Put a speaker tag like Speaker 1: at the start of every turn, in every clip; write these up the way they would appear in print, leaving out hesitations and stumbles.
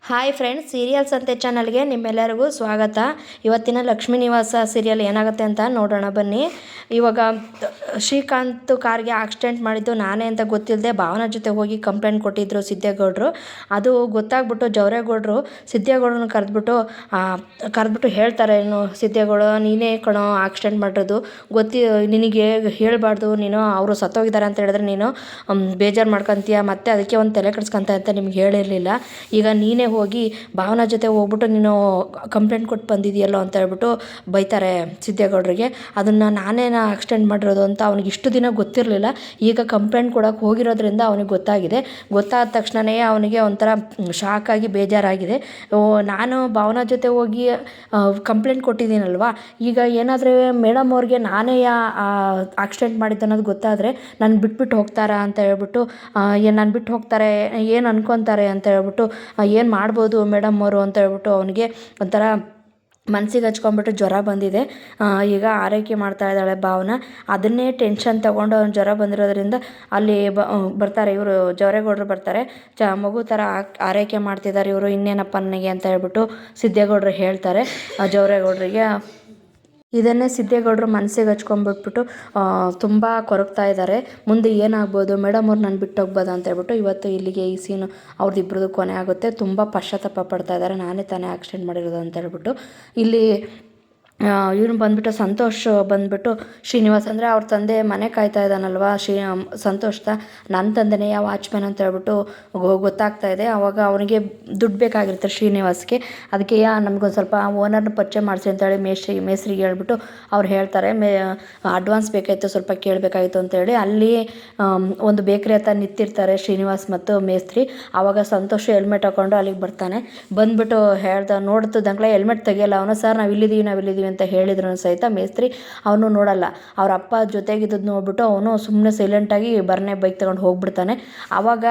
Speaker 1: Hi friends, serials ಅಂತೆ ಚಾನಲ್ಗೆ ನಿಮ್ಮೆಲ್ಲರಿಗೂ ಸ್ವಾಗತ. ಇವತ್ತಿನ ಲಕ್ಷ್ಮೀ ನಿವಾಸ ಸೀರಿಯಲ್ ಏನಾಗುತ್ತೆ ಅಂತ ನೋಡೋಣ ಬನ್ನಿ. ಇವಾಗ ಶ್ರೀಕಾಂತ್ ಕಾರ್ಗೆ ಆಕ್ಸಿಡೆಂಟ್ ಮಾಡಿದ್ದು ನಾನೇ ಅಂತ ಗೊತ್ತಿಲ್ಲದೆ ಭಾವನ ಜೊತೆ ಹೋಗಿ ಕಂಪ್ಲೇಂಟ್ ಕೊಟ್ಟಿದ್ದರು ಸಿದ್ದೇಗೌಡರು. ಅದು ಗೊತ್ತಾಗ್ಬಿಟ್ಟು ಜವರೇಗೌಡರು ಸಿದ್ದೇಗೌಡರನ್ನ ಕರೆದ್ಬಿಟ್ಟು ಹೇಳ್ತಾರೆ, ಏನು ಸಿದ್ದೇಗೌಡ ನೀನೇ ಕಣೋ ಆಕ್ಸಿಡೆಂಟ್ ಮಾಡಿರೋದು, ನಿನಗೆ ಹೇಳಬಾರ್ದು, ನೀನು ಅವರು ಸತ್ತೋಗಿದ್ದಾರೆ ಅಂತ ಹೇಳಿದ್ರೆ ನೀನು ಬೇಜಾರು ಮಾಡ್ಕೊತೀಯ, ಮತ್ತು ಅದಕ್ಕೆ ಒಂದು ತಲೆ ಕೆಡಿಸ್ಕೊಂತ ಅಂತ ನಿಮ್ಗೆ ಹೇಳಿರಲಿಲ್ಲ. ಈಗ ನೀನೇ ಹೋಗಿ ಭಾವನಾ ಜೊತೆ ಹೋಗ್ಬಿಟ್ಟು ನೀನು ಕಂಪ್ಲೇಂಟ್ ಕೊಟ್ಟು ಬಂದಿದೆಯಲ್ಲೋ ಅಂತ ಹೇಳ್ಬಿಟ್ಟು ಬೈತಾರೆ ಸಿದ್ದೇಗೌಡರಿಗೆ. ಅದನ್ನು ನಾನೇನ ಆಕ್ಸಿಡೆಂಟ್ ಮಾಡಿರೋದು ಅಂತ ಅವ್ನಿಗೆ ಇಷ್ಟು ದಿನ ಗೊತ್ತಿರಲಿಲ್ಲ. ಈಗ ಕಂಪ್ಲೇಂಟ್ ಕೊಡೋಕೆ ಹೋಗಿರೋದ್ರಿಂದ ಅವನಿಗೆ ಗೊತ್ತಾಗಿದೆ. ಗೊತ್ತಾದ ತಕ್ಷಣವೇ ಅವನಿಗೆ ಒಂಥರ ಶಾಕಾಗಿ ಬೇಜಾರಾಗಿದೆ. ನಾನು ಭಾವನಾ ಜೊತೆ ಹೋಗಿ ಕಂಪ್ಲೇಂಟ್ ಕೊಟ್ಟಿದ್ದೀನಲ್ವ, ಈಗ ಏನಾದರೂ ಮೇಡಮ್ ಅವ್ರಿಗೆ ನಾನೇ ಆಕ್ಸಿಡೆಂಟ್ ಮಾಡಿದ್ದು ಅನ್ನೋದು ಗೊತ್ತಾದರೆ ನಾನು ಬಿಟ್ಬಿಟ್ಟು ಹೋಗ್ತಾರಾ ಅಂತ ಹೇಳ್ಬಿಟ್ಟು, ನಾನು ಬಿಟ್ಟು ಹೋಗ್ತಾರೆ, ಏನು ಅನ್ಕೊತಾರೆ ಅಂತ ಹೇಳ್ಬಿಟ್ಟು, ಏನು ಮಾಡ್ಬೋದು ಮೇಡಮ್ ಅವರು ಅಂತ ಹೇಳ್ಬಿಟ್ಟು ಅವನಿಗೆ ಒಂಥರ ಮನಸ್ಸಿಗೆ ಹಚ್ಕೊಂಡ್ಬಿಟ್ಟು ಜ್ವರ ಬಂದಿದೆ. ಈಗ ಆರೈಕೆ ಮಾಡ್ತಾ ಇದ್ದಾಳೆ ಭಾವನಾ. ಅದನ್ನೇ ಟೆನ್ಷನ್ ತೊಗೊಂಡು ಅವ್ನು ಜ್ವರ ಬಂದಿರೋದ್ರಿಂದ ಅಲ್ಲಿ ಬರ್ತಾರೆ ಇವರು ಜವರೇಗೌಡರು ಬರ್ತಾರೆ. ಮಗು ಥರ ಆರೈಕೆ ಮಾಡ್ತಿದ್ದಾರೆ ಇವರು, ಇನ್ನೇನಪ್ಪ ನನಗೆ ಅಂತ ಹೇಳ್ಬಿಟ್ಟು ಸಿದ್ದೇಗೌಡರು ಹೇಳ್ತಾರೆ ಜವರೇಗೌಡರಿಗೆ. ಇದನ್ನೇ ಸಿದ್ದೇಗೌಡರು ಮನಸ್ಸಿಗೆ ಹಚ್ಕೊಂಡ್ಬಿಟ್ಬಿಟ್ಟು ತುಂಬ ಕೊರಗ್ತಾ ಇದ್ದಾರೆ. ಮುಂದೆ ಏನಾಗ್ಬೋದು, ಮೇಡಮ್ ಅವ್ರು ನಾನು ಬಿಟ್ಟು ಹೋಗ್ಬೋದಾ ಅಂತ ಹೇಳ್ಬಿಟ್ಟು ಇವತ್ತು ಇಲ್ಲಿಗೆ ಈ ಸೀನು ಅವ್ರದ್ದಿಬ್ರದ್ದು ಕೊನೆ ಆಗುತ್ತೆ. ತುಂಬ ಪಶ್ಚಾತ್ತಾಪ ಪಡ್ತಾ ಇದ್ದಾರೆ, ನಾನೇ ತಾನೇ ಆಕ್ಸಿಡೆಂಟ್ ಮಾಡಿರೋದು ಅಂತ ಹೇಳ್ಬಿಟ್ಟು. ಇಲ್ಲಿ ಇವನು ಬಂದುಬಿಟ್ಟು ಸಂತೋಷ್ ಬಂದುಬಿಟ್ಟು ಶ್ರೀನಿವಾಸ್ ಅಂದರೆ ಅವ್ರ ತಂದೆ ಮನೆ ಕಾಯ್ತಾ ಇದ್ದಾನಲ್ವ ಸಂತೋಷದ, ನನ್ನ ತಂದೆನೇ ವಾಚ್ಮ್ಯಾನ್ ಅಂತ ಹೇಳ್ಬಿಟ್ಟು ಗೊತ್ತಾಗ್ತಾ ಇದೆ. ಆವಾಗ ಅವನಿಗೆ ದುಡ್ಡು ಬೇಕಾಗಿರುತ್ತೆ ಶ್ರೀನಿವಾಸ್ಗೆ. ಅದಕ್ಕೆ ನಮಗೊಂದು ಸ್ವಲ್ಪ ಓನರ್ನ ಪರಿಚಯ ಮಾಡಿಸಿ ಅಂತೇಳಿ ಮೇಸ್ರಿಗೆ ಹೇಳ್ಬಿಟ್ಟು ಅವ್ರು ಹೇಳ್ತಾರೆ, ಅಡ್ವಾನ್ಸ್ ಬೇಕಾಯಿತು, ಸ್ವಲ್ಪ ಕೇಳಬೇಕಾಗಿತ್ತು ಅಂತೇಳಿ ಅಲ್ಲಿ ಒಂದು ಬೇಕ್ರಿ ಹತ್ರ ನಿಂತಿರ್ತಾರೆ ಶ್ರೀನಿವಾಸ್ ಮತ್ತು ಮೇಸ್ತ್ರಿ. ಆವಾಗ ಸಂತೋಷ್ ಹೆಲ್ಮೆಟ್ ಹಾಕ್ಕೊಂಡು ಅಲ್ಲಿಗೆ ಬರ್ತಾನೆ. ಬಂದುಬಿಟ್ಟು ನೋಡ್ತಿದ್ದಂಗ್ಲೆ ಹೆಲ್ಮೆಟ್ ತೆಗಿಯಲ್ಲ ಅವನು. ಸರ್ ನಾವು ಇಲ್ಲಿದ್ದೀವಿ ಅಂತ ಹೇಳಿದ್ರು ಸಹಿತ ಮೇಸ್ತ್ರಿ ಅವನು ನೋಡಲ್ಲ. ಅವ್ರ ಅಪ್ಪ ಜೊತೆಗಿದ್ದು ನೋಡ್ಬಿಟ್ಟು ಅವನು ಸುಮ್ಮನೆ ಸೈಲೆಂಟಾಗಿ ಬೈಕ್ ತಗೊಂಡು ಹೋಗ್ಬಿಡ್ತಾನೆ. ಆವಾಗ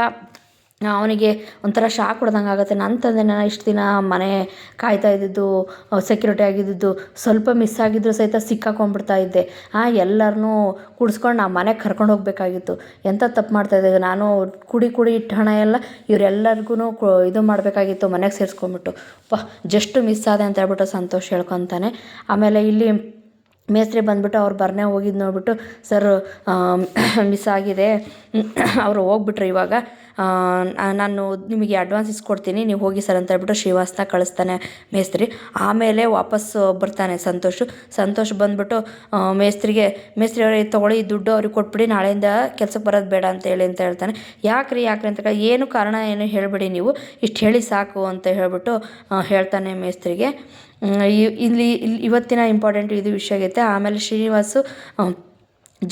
Speaker 1: ಅವನಿಗೆ ಒಂಥರ ಶಾಕ್ ಹೊಡೆದಂಗೆ ಆಗುತ್ತೆ. ನನ್ನ ತಂದೆ ನಾನು ಇಷ್ಟು ದಿನ ಮನೆ ಕಾಯ್ತಾ ಇದ್ದಿದ್ದು, ಸೆಕ್ಯೂರಿಟಿ ಆಗಿದ್ದು, ಸ್ವಲ್ಪ ಮಿಸ್ ಆಗಿದ್ರು ಸಹಿತ ಸಿಕ್ಕಾಕೊಂಡ್ಬಿಡ್ತಾ ಇದ್ದೆ. ಎಲ್ಲರನ್ನೂ ಕುಡಿಸ್ಕೊಂಡು ನಾವು ಮನೆಗೆ ಕರ್ಕೊಂಡು ಹೋಗಬೇಕಾಗಿತ್ತು. ಎಂಥ ತಪ್ಪು ಮಾಡ್ತಾಯಿದ್ದೆ ನಾನು, ಕುಡಿ ಇಟ್ಟು ಹಣ ಎಲ್ಲ ಇವರೆಲ್ಲರಿಗೂ ಇದು ಮಾಡಬೇಕಾಗಿತ್ತು, ಮನೆಗೆ ಸೇರಿಸ್ಕೊಂಡ್ಬಿಟ್ಟು ಜಸ್ಟ್ ಮಿಸ್ ಆದೆ ಅಂತ ಹೇಳ್ಬಿಟ್ಟು ಸಂತೋಷ್ ಹೇಳ್ಕೊತಾನೆ. ಆಮೇಲೆ ಇಲ್ಲಿ ಮೇಸ್ತ್ರಿ ಬಂದುಬಿಟ್ಟು ಅವ್ರು ಬರ್ನೇ ಹೋಗಿದ್ದು ನೋಡ್ಬಿಟ್ಟು, ಸರ್ ಮಿಸ್ ಆಗಿದೆ, ಅವರು ಹೋಗ್ಬಿಟ್ರು, ಇವಾಗ ನಾನು ನಿಮಗೆ ಅಡ್ವಾನ್ಸ್ ಇಸ್ಕೊಡ್ತೀನಿ, ನೀವು ಹೋಗಿ ಸರ್ ಅಂತ ಹೇಳ್ಬಿಟ್ಟು ಶ್ರೀವಾಸ್ನ ಕಳಿಸ್ತಾನೆ ಮೇಸ್ತ್ರಿ. ಆಮೇಲೆ ವಾಪಸ್ಸು ಬರ್ತಾನೆ ಸಂತೋಷ್ ಬಂದುಬಿಟ್ಟು ಮೇಸ್ತ್ರಿ ಅವರೇ ತೊಗೊಳ್ಳಿ ದುಡ್ಡು ಅವ್ರಿಗೆ ಕೊಟ್ಬಿಡಿ, ನಾಳೆಯಿಂದ ಕೆಲಸಕ್ಕೆ ಬರೋದು ಬೇಡ ಅಂತ ಹೇಳ್ತಾನೆ. ಯಾಕ್ರಿ ಅಂತ ಏನು ಕಾರಣ ಏನು ಹೇಳಿಬಿಡಿ, ನೀವು ಇಷ್ಟು ಹೇಳಿ ಸಾಕು ಅಂತ ಹೇಳ್ಬಿಟ್ಟು ಹೇಳ್ತಾನೆ ಮೇಸ್ತ್ರಿಗೆ. ಇಲ್ಲಿ ಇವತ್ತಿನ ಇಂಪಾರ್ಟೆಂಟ್ ಇದು ವಿಷಯ ಆಗೈತೆ. ಆಮೇಲೆ ಶ್ರೀನಿವಾಸು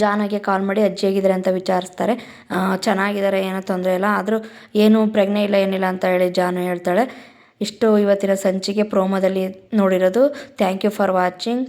Speaker 1: ಜಾನಾಗೆ ಕಾಲ್ ಮಾಡಿ ಅಜ್ಜಿ ಹೇಗಿದ್ದಾರೆ ಅಂತ ವಿಚಾರಿಸ್ತಾರೆ. ಚೆನ್ನಾಗಿದ್ದಾರೆ, ಏನೋ ತೊಂದರೆ ಇಲ್ಲ, ಆದರೂ ಏನು ಪ್ರಜ್ಞೆ ಇಲ್ಲ ಏನಿಲ್ಲ ಅಂತ ಹೇಳಿ ಜಾನು ಹೇಳ್ತಾಳೆ. ಇಷ್ಟು ಇವತ್ತಿನ ಸಂಚಿಕೆ ಪ್ರೋಮೋದಲ್ಲಿ ನೋಡಿರೋದು. Thank you for watching.